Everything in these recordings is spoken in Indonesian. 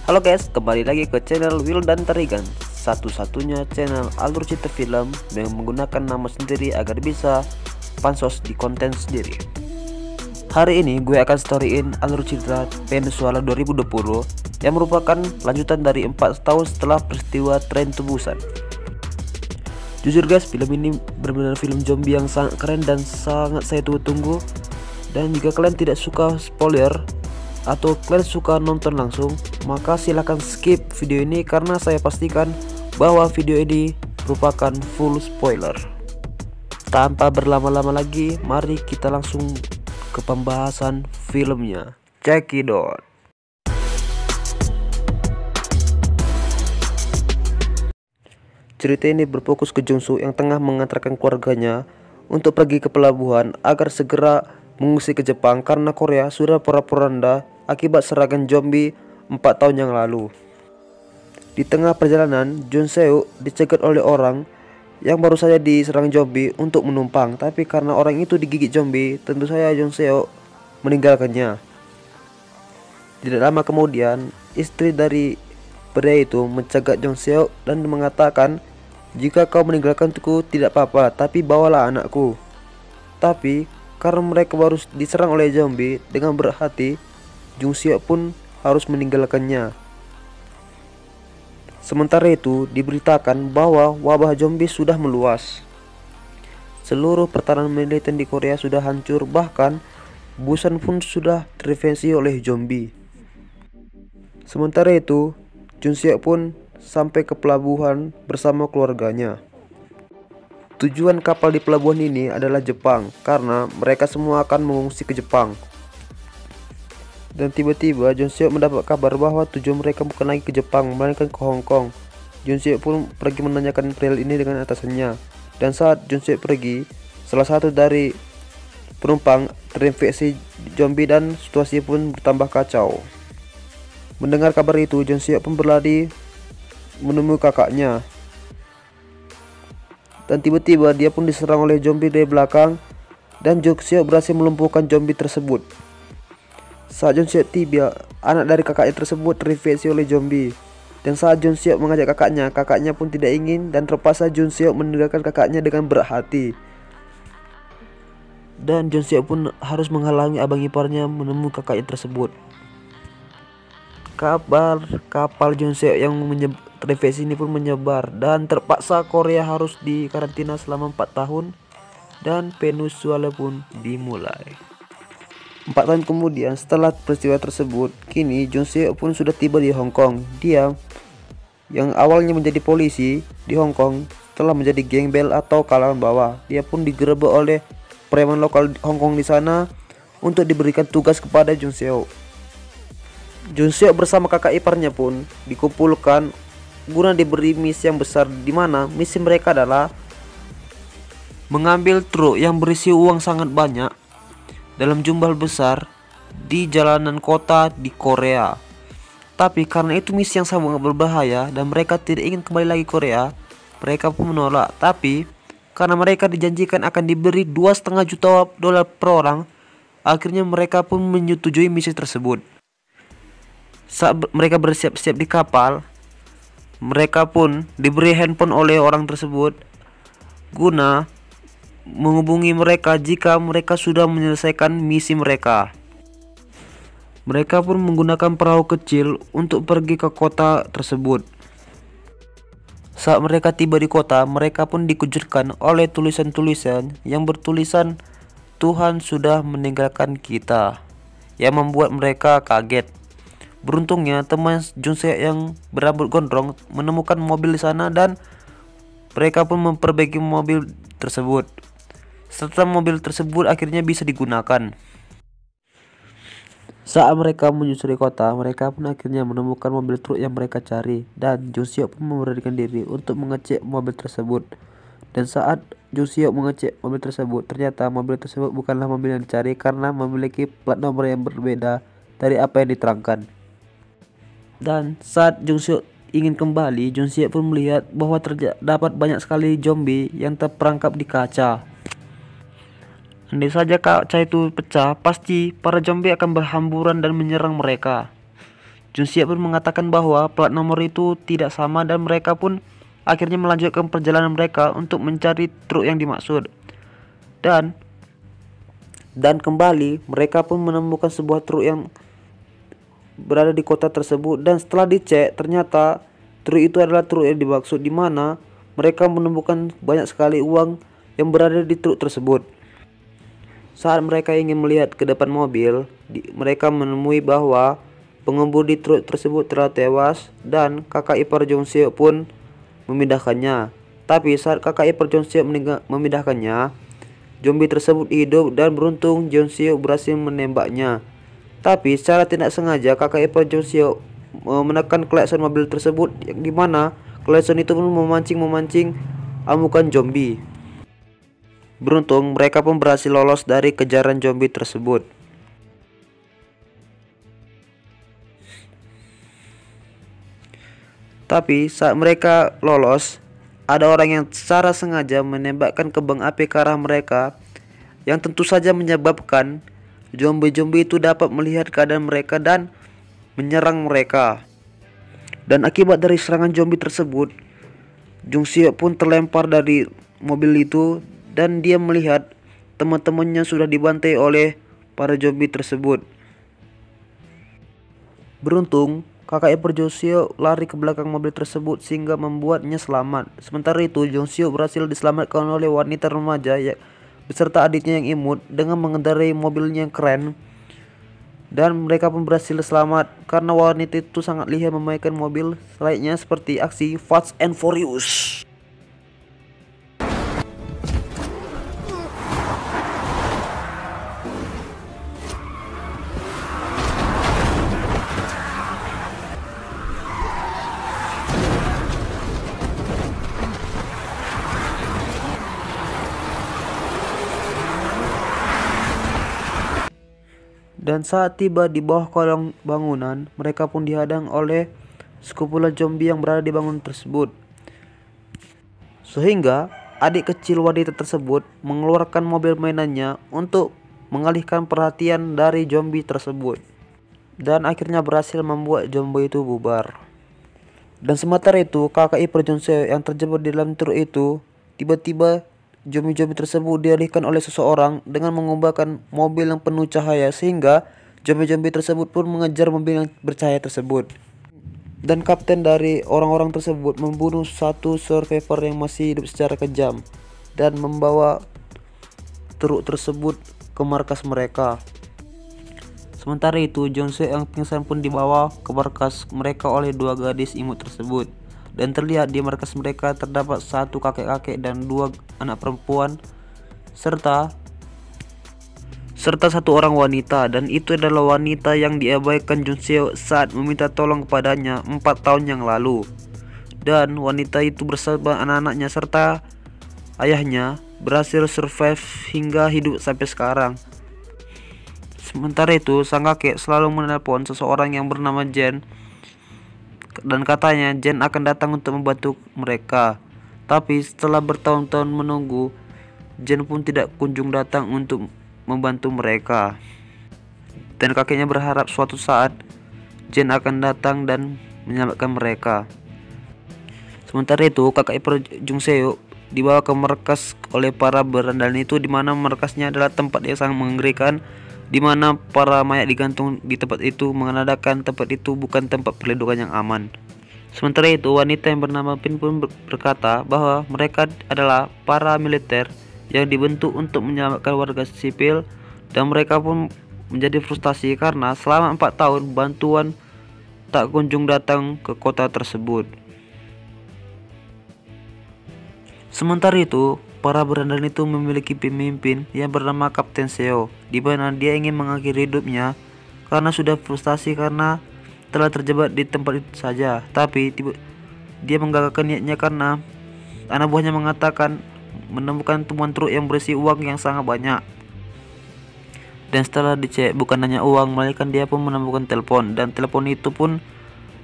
Halo guys, kembali lagi ke channel Will dan Tarigan, satu-satunya channel alur cerita film yang menggunakan nama sendiri agar bisa pansos di konten sendiri. Hari ini gue akan storyin alur cerita Peninsula 2020 yang merupakan lanjutan dari 4 tahun setelah peristiwa tren Tubusan. Jujur guys, film ini benar-benar film zombie yang sangat keren dan sangat saya tunggu-tunggu. Dan jika kalian tidak suka spoiler atau kalian suka nonton langsung, maka silahkan skip video ini karena saya pastikan bahwa video ini merupakan full spoiler. Tanpa berlama-lama lagi, mari kita langsung ke pembahasan filmnya. Check it out. Cerita ini berfokus ke Jung-soo yang tengah mengantarkan keluarganya untuk pergi ke pelabuhan agar segera mengungsi ke Jepang karena Korea sudah porak-poranda akibat serangan zombie 4 tahun yang lalu. Di tengah perjalanan, Jung-soo dicegat oleh orang yang baru saja diserang zombie untuk menumpang, tapi karena orang itu digigit zombie, tentu saja Jung-soo meninggalkannya. Tidak lama kemudian, istri dari pria itu mencegat Jung-soo dan mengatakan, "Jika kau meninggalkanku tidak apa-apa, tapi bawalah anakku." Tapi karena mereka baru diserang oleh zombie, dengan berat hati Jung-soo pun harus meninggalkannya. Sementara itu diberitakan bahwa wabah zombie sudah meluas. Seluruh pertahanan militer di Korea sudah hancur, bahkan Busan pun sudah terinfeksi oleh zombie. Sementara itu Jung-soo pun sampai ke pelabuhan bersama keluarganya. Tujuan kapal di pelabuhan ini adalah Jepang karena mereka semua akan mengungsi ke Jepang. Dan tiba-tiba Jung-soo mendapat kabar bahwa tujuan mereka bukan lagi ke Jepang melainkan ke Hong Kong. Jung-soo pun pergi menanyakan perihal ini dengan atasannya. Dan saat Jung-soo pergi, salah satu dari penumpang terinfeksi zombie dan situasi pun bertambah kacau. Mendengar kabar itu, Jung-soo pun berlari menemui kakaknya. Dan tiba-tiba dia pun diserang oleh zombie dari belakang dan Jung-soo berhasil melumpuhkan zombie tersebut. Saat Jung-soo tiba, anak dari kakaknya tersebut terinfeksi oleh zombie. Dan saat Jung-soo mengajak kakaknya, kakaknya pun tidak ingin dan terpaksa Jung-soo meninggalkan kakaknya dengan berat hati. Dan Jung-soo pun harus menghalangi abang iparnya menemui kakaknya tersebut. Kapal Jung-soo yang terinfeksi ini pun menyebar dan terpaksa Korea harus dikarantina selama 4 tahun dan Peninsula pun dimulai. 4 tahun kemudian setelah peristiwa tersebut, kini Jung-soo pun sudah tiba di Hong Kong. Dia yang awalnya menjadi polisi di Hong Kong telah menjadi gembel atau kalangan bawah. Dia pun digerebek oleh preman lokal Hong Kong di sana untuk diberikan tugas kepada Jung-soo. Jung-soo bersama kakak iparnya pun dikumpulkan guna diberi misi yang besar, di mana misi mereka adalah mengambil truk yang berisi uang sangat banyak dalam jumlah besar di jalanan kota di Korea. Tapi karena itu misi yang sangat berbahaya dan mereka tidak ingin kembali lagi Korea, mereka pun menolak. Tapi karena mereka dijanjikan akan diberi 2,5 juta dolar per orang, akhirnya mereka pun menyetujui misi tersebut. Saat mereka bersiap-siap di kapal, mereka pun diberi handphone oleh orang tersebut guna menghubungi mereka jika mereka sudah menyelesaikan misi mereka. Mereka pun menggunakan perahu kecil untuk pergi ke kota tersebut. Saat mereka tiba di kota, mereka pun dikejutkan oleh tulisan-tulisan yang bertulisan "Tuhan sudah meninggalkan kita", yang membuat mereka kaget. Beruntungnya teman Jung-soo yang berambut gondrong menemukan mobil di sana dan mereka pun memperbaiki mobil tersebut. Serta mobil tersebut akhirnya bisa digunakan. Saat mereka menyusuri kota, mereka pun akhirnya menemukan mobil truk yang mereka cari dan Jung-soo pun memberanikan diri untuk mengecek mobil tersebut. Dan saat Jung-soo mengecek mobil tersebut, ternyata mobil tersebut bukanlah mobil yang dicari karena memiliki plat nomor yang berbeda dari apa yang diterangkan. Dan saat Jung-soo ingin kembali, Jung-soo pun melihat bahwa terdapat banyak sekali zombie yang terperangkap di kaca. Andai saja kaca itu pecah, pasti para zombie akan berhamburan dan menyerang mereka. Jun Seok pun mengatakan bahwa plat nomor itu tidak sama dan mereka pun akhirnya melanjutkan perjalanan mereka untuk mencari truk yang dimaksud. Dan kembali mereka pun menemukan sebuah truk yang berada di kota tersebut, dan setelah dicek ternyata truk itu adalah truk yang dimaksud, di mana mereka menemukan banyak sekali uang yang berada di truk tersebut. Saat mereka ingin melihat ke depan mobil, mereka menemui bahwa pengemudi truk tersebut telah tewas dan kakak ipar Jung Seok pun memindahkannya. Tapi saat kakak ipar Jung Seok memindahkannya, zombie tersebut hidup dan beruntung Jung Seok berhasil menembaknya. Tapi secara tidak sengaja kakak ipar Jung Seok menekan klakson mobil tersebut, yang dimana klakson itu pun memancing amukan zombie. Beruntung mereka pun berhasil lolos dari kejaran zombie tersebut. Tapi saat mereka lolos, ada orang yang secara sengaja menembakkan kembang api ke arah mereka, yang tentu saja menyebabkan zombie-zombie itu dapat melihat keadaan mereka dan menyerang mereka. Dan akibat dari serangan zombie tersebut, Jung Seok pun terlempar dari mobil itu dan dia melihat teman-temannya sudah dibantai oleh para zombie tersebut. Beruntung kakak ipar Jung Seok lari ke belakang mobil tersebut sehingga membuatnya selamat. Sementara itu Jung Seok berhasil diselamatkan oleh wanita remaja beserta adiknya yang imut dengan mengendarai mobilnya yang keren. Dan mereka pun berhasil selamat karena wanita itu sangat lihai memainkan mobil, layaknya seperti aksi Fast and Furious. Dan saat tiba di bawah kolong bangunan, mereka pun dihadang oleh sekumpulan zombie yang berada di bangunan tersebut. Sehingga adik kecil wanita tersebut mengeluarkan mobil mainannya untuk mengalihkan perhatian dari zombie tersebut. Dan akhirnya berhasil membuat zombie itu bubar. Dan sementara itu kakak ipar Jung Seok yang terjebak di dalam truk itu, tiba-tiba zombie-zombie tersebut dialihkan oleh seseorang dengan mengubahkan mobil yang penuh cahaya, sehingga zombie-zombie tersebut pun mengejar mobil yang bercahaya tersebut. Dan kapten dari orang-orang tersebut membunuh satu survivor yang masih hidup secara kejam dan membawa truk tersebut ke markas mereka. Sementara itu Jung Seok yang pingsan pun dibawa ke markas mereka oleh dua gadis imut tersebut. Dan terlihat di markas mereka terdapat satu kakek-kakek dan dua anak perempuan serta satu orang wanita, dan itu adalah wanita yang diabaikan Jung Seok saat meminta tolong kepadanya 4 tahun yang lalu. Dan wanita itu bersama anak-anaknya serta ayahnya berhasil survive hingga hidup sampai sekarang. Sementara itu sang kakek selalu menelpon seseorang yang bernama Jen, dan katanya Jen akan datang untuk membantu mereka. Tapi setelah bertahun-tahun menunggu, Jen pun tidak kunjung datang untuk membantu mereka. Dan kakeknya berharap suatu saat Jen akan datang dan menyelamatkan mereka. Sementara itu kakak ipar Jung Seok dibawa ke markas oleh para berandalan itu, di mana markasnya adalah tempat yang sangat mengerikan, di mana para mayat digantung di tempat itu, menandakan tempat itu bukan tempat perlindungan yang aman. Sementara itu wanita yang bernama Pin pun berkata bahwa mereka adalah para militer yang dibentuk untuk menyelamatkan warga sipil, dan mereka pun menjadi frustasi karena selama 4 tahun bantuan tak kunjung datang ke kota tersebut. Sementara itu para berandalan itu memiliki pemimpin yang bernama Kapten Seo, di mana dia ingin mengakhiri hidupnya karena sudah frustasi karena telah terjebak di tempat itu saja. Tapi dia menggagalkan niatnya karena anak buahnya mengatakan menemukan tumpuan truk yang berisi uang yang sangat banyak. Dan setelah dicek bukan hanya uang, melainkan dia pun menemukan telepon, dan telepon itu pun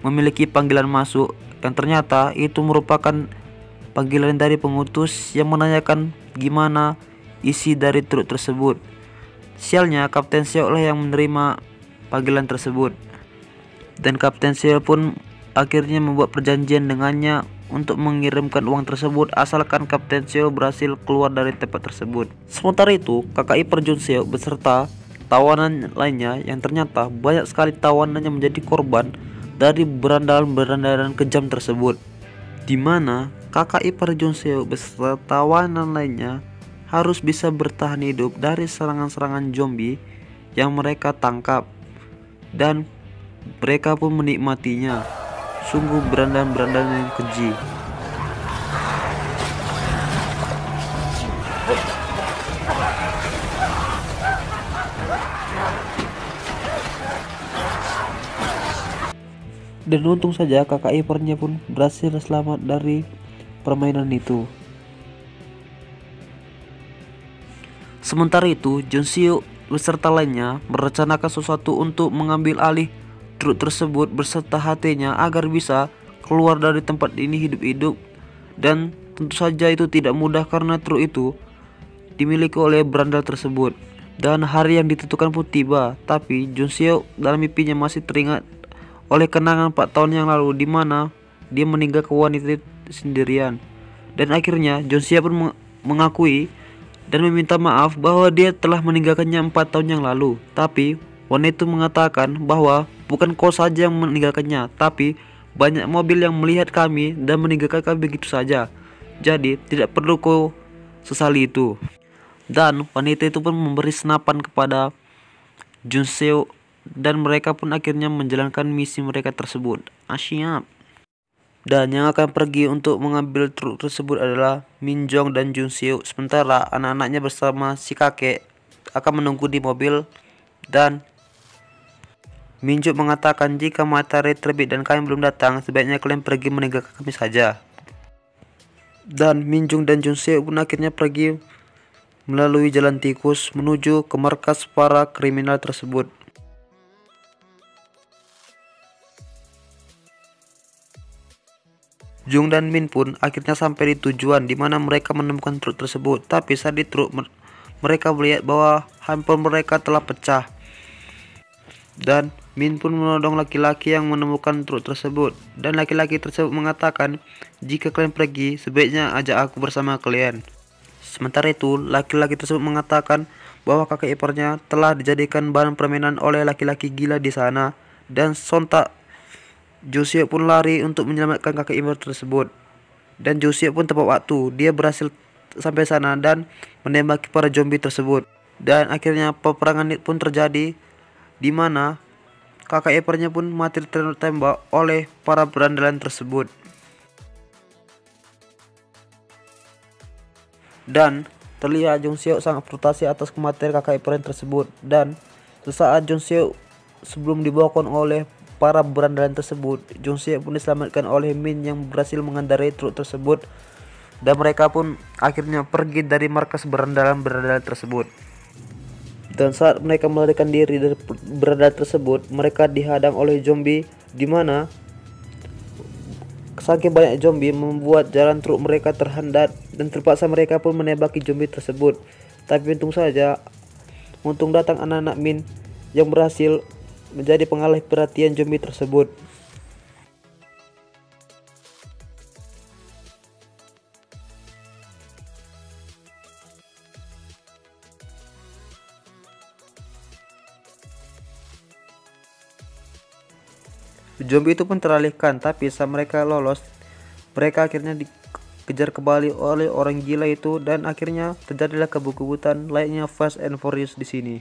memiliki panggilan masuk yang ternyata itu merupakan panggilan dari pengutus yang menanyakan gimana isi dari truk tersebut. Sialnya Kapten Seok lah yang menerima panggilan tersebut. Dan Kapten Seo pun akhirnya membuat perjanjian dengannya untuk mengirimkan uang tersebut asalkan Kapten Seo berhasil keluar dari tempat tersebut. Sementara itu, kakak ipar Jun Seo beserta tawanan lainnya yang ternyata banyak sekali tawanan yang menjadi korban dari berandalan-berandalan kejam tersebut, di mana kakak ipar Jun Seo beserta tawanan lainnya harus bisa bertahan hidup dari serangan-serangan zombie yang mereka tangkap, dan mereka pun menikmatinya. Sungguh berandalan-berandalan yang keji. Dan untung saja kakak iparnya pun berhasil selamat dari permainan itu. Sementara itu, Jun Seo beserta lainnya merencanakan sesuatu untuk mengambil alih truk tersebut beserta hatinya agar bisa keluar dari tempat ini hidup-hidup. Dan tentu saja itu tidak mudah karena truk itu dimiliki oleh berandal tersebut. Dan hari yang ditentukan pun tiba, tapi Jun Seo dalam mimpinya masih teringat oleh kenangan 4 tahun yang lalu di mana dia meninggalkan wanita itu sendirian. Dan akhirnya Jun Seo pun mengakui dan meminta maaf bahwa dia telah meninggalkannya 4 tahun yang lalu. Tapi wanita itu mengatakan bahwa bukan kau saja yang meninggalkannya, tapi banyak mobil yang melihat kami dan meninggalkan kami begitu saja. Jadi tidak perlu kau sesali itu. Dan wanita itu pun memberi senapan kepada Jun Seo dan mereka pun akhirnya menjalankan misi mereka tersebut. Asyap. Dan yang akan pergi untuk mengambil truk tersebut adalah Min Jong dan Jun Seo. Sementara anak-anaknya bersama si kakek akan menunggu di mobil. Dan Min Jong mengatakan jika matahari terbit dan kalian belum datang, sebaiknya kalian pergi meninggalkan kami saja. Dan Min Jong dan Jun Seo pun akhirnya pergi melalui jalan tikus menuju ke markas para kriminal tersebut. Jung dan Min pun akhirnya sampai di tujuan di mana mereka menemukan truk tersebut. Tapi saat di truk mereka melihat bahwa handphone mereka telah pecah. Dan Min pun menodong laki-laki yang menemukan truk tersebut. Dan laki-laki tersebut mengatakan, jika kalian pergi sebaiknya ajak aku bersama kalian. Sementara itu laki-laki tersebut mengatakan bahwa kakak iparnya telah dijadikan bahan permainan oleh laki-laki gila di sana. Dan sontak Jun Seo pun lari untuk menyelamatkan kakak ipar tersebut. Dan Jun Seo pun tepat waktu. Dia berhasil sampai sana dan menembaki para zombie tersebut. Dan akhirnya peperangan pun terjadi di mana kakak iparnya pun mati tertembak oleh para berandalan tersebut. Dan terlihat Jun Seo sangat frustasi atas kematian kakak iparnya tersebut. Dan sesaat Jun Seo sebelum dibawakan oleh para berandalan tersebut, Jun Seo pun diselamatkan oleh Min yang berhasil mengendarai truk tersebut. Dan mereka pun akhirnya pergi dari markas berandalan-berandalan tersebut. Dan saat mereka melarikan diri dari berandalan tersebut, mereka dihadang oleh zombie, di mana saking banyak zombie membuat jalan truk mereka terhambat dan terpaksa mereka pun menembaki zombie tersebut. Tapi untung datang anak-anak Min yang berhasil menjadi pengalih perhatian zombie tersebut. Zombie itu pun teralihkan, tapi saat mereka lolos, mereka akhirnya dikejar kembali oleh orang gila itu dan akhirnya terjadilah kebut-kebutan layaknya Fast and Furious di sini.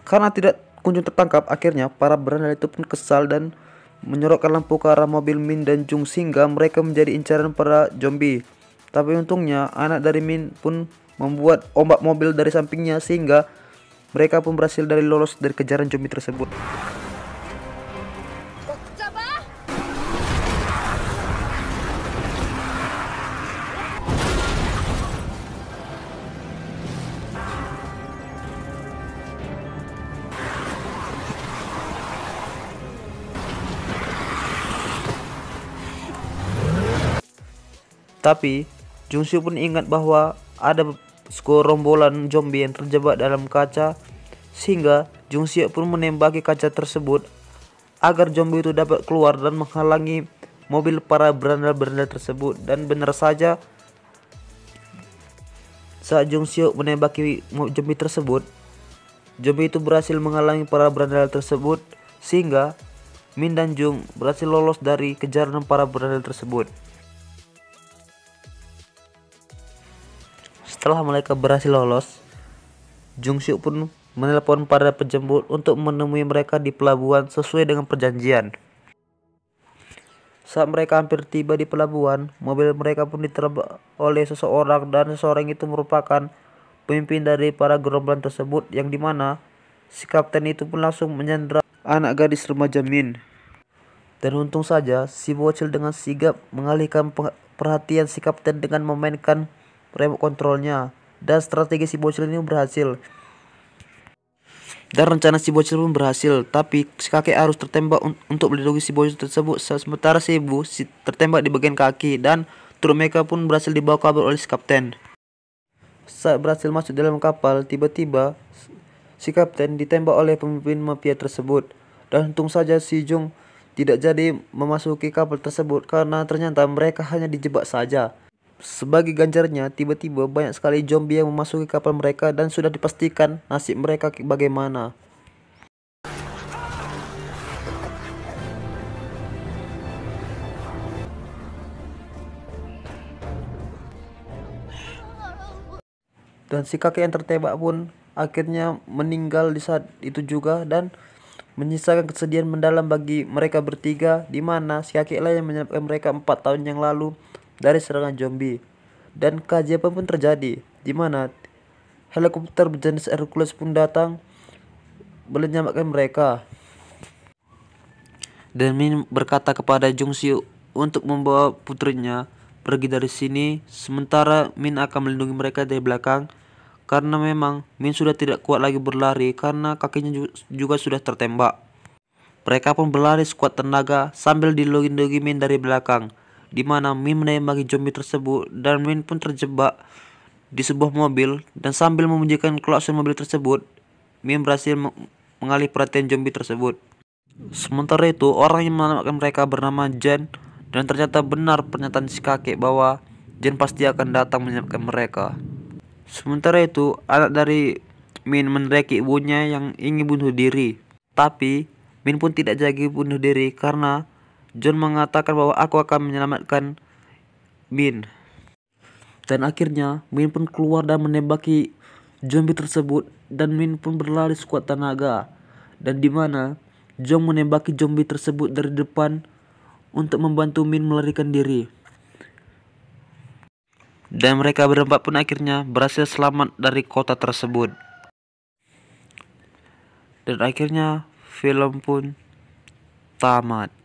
Karena tidak kunjung tertangkap, akhirnya para berandal itu pun kesal dan menyorotkan lampu ke arah mobil Min dan Jung sehingga mereka menjadi incaran para zombie. Tapi untungnya anak dari Min pun membuat ombak mobil dari sampingnya sehingga mereka pun berhasil lolos dari kejaran zombie tersebut. Tapi Jung Soo pun ingat bahwa ada segerombolan zombie yang terjebak dalam kaca, sehingga Jung Soo pun menembaki kaca tersebut agar zombie itu dapat keluar dan menghalangi mobil para berandal-berandal tersebut. Dan benar saja, saat Jung Soo menembaki zombie tersebut, zombie itu berhasil menghalangi para berandal tersebut, sehingga Min dan Jung berhasil lolos dari kejaran para berandal tersebut. Setelah mereka berhasil lolos, Jung Soo pun menelpon para penjemput untuk menemui mereka di pelabuhan sesuai dengan perjanjian. Saat mereka hampir tiba di pelabuhan, mobil mereka pun diterbang oleh seseorang, dan seseorang itu merupakan pemimpin dari para gerombolan tersebut, yang dimana si kapten itu pun langsung menyandra anak gadis remaja Min. Dan untung saja si bocil dengan sigap mengalihkan perhatian si kapten dengan memainkan remote kontrolnya, dan strategi si bocil ini berhasil. Dan rencana si bocil pun berhasil, tapi si kakek harus tertembak untuk melindungi si bocil tersebut, sementara si ibu tertembak di bagian kaki, dan truk mereka pun berhasil dibawa kabur oleh si kapten. Saat berhasil masuk dalam kapal, tiba-tiba si kapten ditembak oleh pemimpin mafia tersebut, dan untung saja si Jung tidak jadi memasuki kapal tersebut karena ternyata mereka hanya dijebak saja. Sebagai ganjarnya, tiba-tiba banyak sekali zombie yang memasuki kapal mereka, dan sudah dipastikan nasib mereka bagaimana. Dan si kakek yang tertembak pun akhirnya meninggal di saat itu juga, dan menyisakan kesedihan mendalam bagi mereka bertiga, di mana si kakek lain yang menyelamatkan mereka 4 tahun yang lalu dari serangan zombie. Dan keajaiban pun terjadi, di mana helikopter berjenis Hercules pun datang menyelamatkan mereka. Dan Min berkata kepada Jung Soo untuk membawa putrinya pergi dari sini, sementara Min akan melindungi mereka dari belakang, karena memang Min sudah tidak kuat lagi berlari karena kakinya juga sudah tertembak. Mereka pun berlari sekuat tenaga sambil dilindungi Min dari belakang, di mana Min menembaki zombie tersebut, dan Min pun terjebak di sebuah mobil. Dan sambil membunyikan klakson mobil tersebut, Min berhasil mengalih perhatian zombie tersebut. Sementara itu, orang yang menyelamatkan mereka bernama Jen, dan ternyata benar pernyataan si kakek bahwa Jen pasti akan datang menyelamatkan mereka. Sementara itu, anak dari Min meneriaki ibunya yang ingin bunuh diri, tapi Min pun tidak jadi bunuh diri karena John mengatakan bahwa aku akan menyelamatkan Min. Dan akhirnya Min pun keluar dan menembaki zombie tersebut, dan Min pun berlari sekuat tenaga, dan dimana John menembaki zombie tersebut dari depan untuk membantu Min melarikan diri. Dan mereka berempat pun akhirnya berhasil selamat dari kota tersebut. Dan akhirnya film pun tamat.